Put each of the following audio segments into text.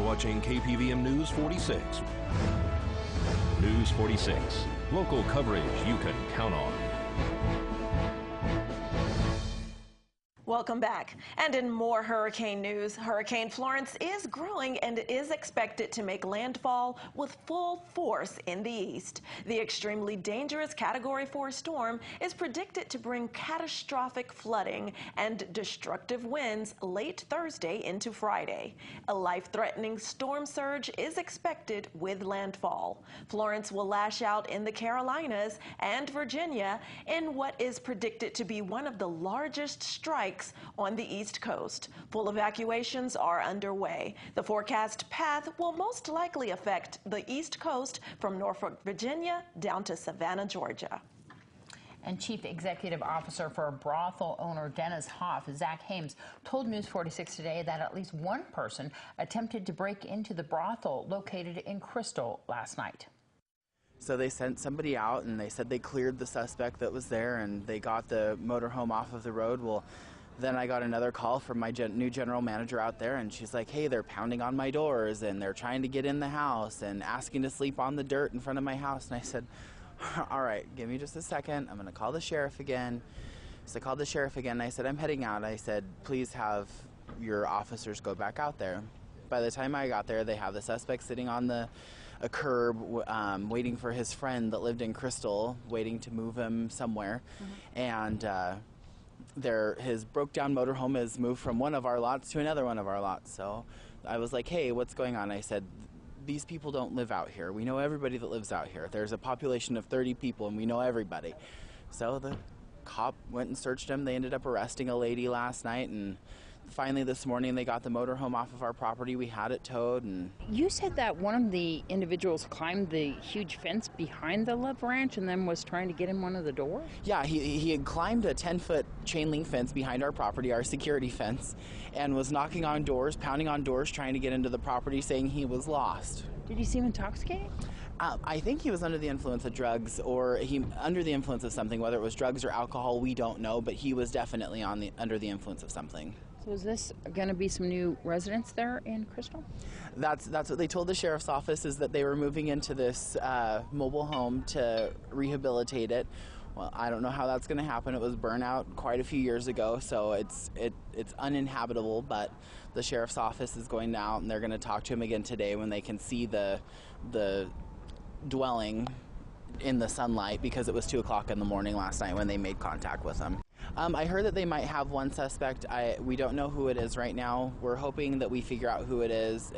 watching KPVM News 46. News 46, local coverage you can count on. Welcome back. And in more hurricane news, Hurricane Florence is growing and is expected to make landfall with full force in the east. The extremely dangerous Category 4 storm is predicted to bring catastrophic flooding and destructive winds late Thursday into Friday. A life-threatening storm surge is expected with landfall. Florence will lash out in the Carolinas and Virginia in what is predicted to be one of the largest strikes on the East Coast. Full evacuations are underway. The forecast path will most likely affect the East Coast from Norfolk, Virginia down to Savannah, Georgia. And Chief Executive Officer for brothel owner Dennis Hoff, Zach Hames, told News 46 today that at least one person attempted to break into the brothel located in Crystal last night. So they sent somebody out and they said they cleared the suspect that was there and they got the motorhome off of the road. Well, then I got another call from my new general manager out there, and she's like, hey, they're pounding on my doors and they're trying to get in the house and asking to sleep on the dirt in front of my house. And I said, all right, give me just a second. I'm going to call the sheriff again. So I called the sheriff again and I said, I'm heading out. I said, please have your officers go back out there. By the time I got there, they have the suspect sitting on a curb waiting for his friend that lived in Crystal, waiting to move him somewhere. And his broke down motorhome is moved from one of our lots to another one of our lots. So I was like, hey, what's going on? I said, these people don't live out here. We know everybody that lives out here. There's a population of 30 people and we know everybody. So the cop went and searched him. They ended up arresting a lady last night, and finally this morning they got the motorhome off of our property. We had it towed. And you said that one of the individuals climbed the huge fence behind the Love Ranch and then was trying to get in one of the doors? Yeah, he had climbed a 10-foot chain link fence behind our property, our security fence, and was knocking on doors, pounding on doors, trying to get into the property, saying he was lost. Did you see him intoxicated? I think he was under the influence of drugs, or under the influence of something, whether it was drugs or alcohol, we don't know, but he was definitely under the influence of something. So is this going to be some new residents there in Crystal? That's what they told the sheriff's office, is that they were moving into this mobile home to rehabilitate it. Well, I don't know how that's going to happen. It was burnt out quite a few years ago, so it's uninhabitable, but the sheriff's office is going out and they're going to talk to him again today when they can see the dwelling in the sunlight, because it was 2 o'clock in the morning last night when they made contact with him. I heard that they might have one suspect. We don't know who it is right now. We're hoping that we figure out who it is.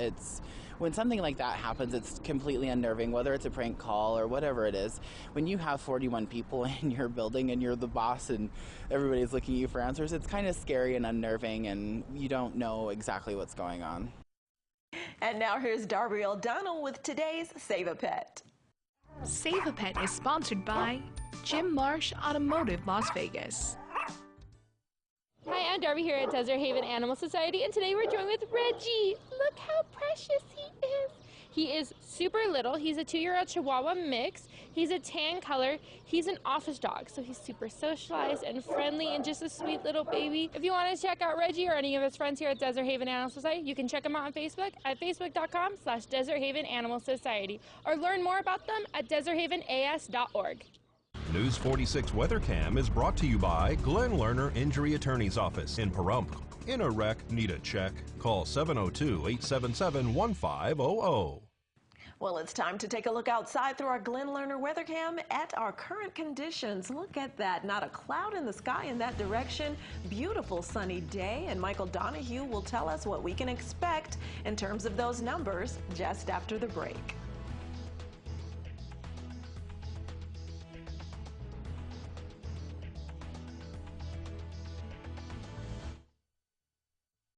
When something like that happens, it's completely unnerving, whether it's a prank call or whatever it is. When you have 41 people in your building and you're the boss and everybody's looking at you for answers, it's kind of scary and unnerving, and you don't know exactly what's going on. And now here's Darby O'Donnell with today's Save a Pet. Save a Pet is sponsored by Jim Marsh Automotive Las Vegas. Hi, I'm Darby here at Desert Haven Animal Society, and today we're joined with Reggie. Look how precious he is. He is super little. He's a 2-year-old Chihuahua mix. He's a tan color. He's an office dog, so he's super socialized and friendly and just a sweet little baby. If you want to check out Reggie or any of his friends here at Desert Haven Animal Society, you can check them out on Facebook at facebook.com/Desert Haven Animal Society, or learn more about them at deserthavenas.org. News 46 Weather Cam is brought to you by Glenn Lerner Injury Attorney's Office in Pahrump. In a wreck, need a check? Call 702-877-1500. Well, it's time to take a look outside through our Glenn Lerner weather cam at our current conditions. Look at that. Not a cloud in the sky in that direction. Beautiful sunny day. And Michael Donahue will tell us what we can expect in terms of those numbers just after the break.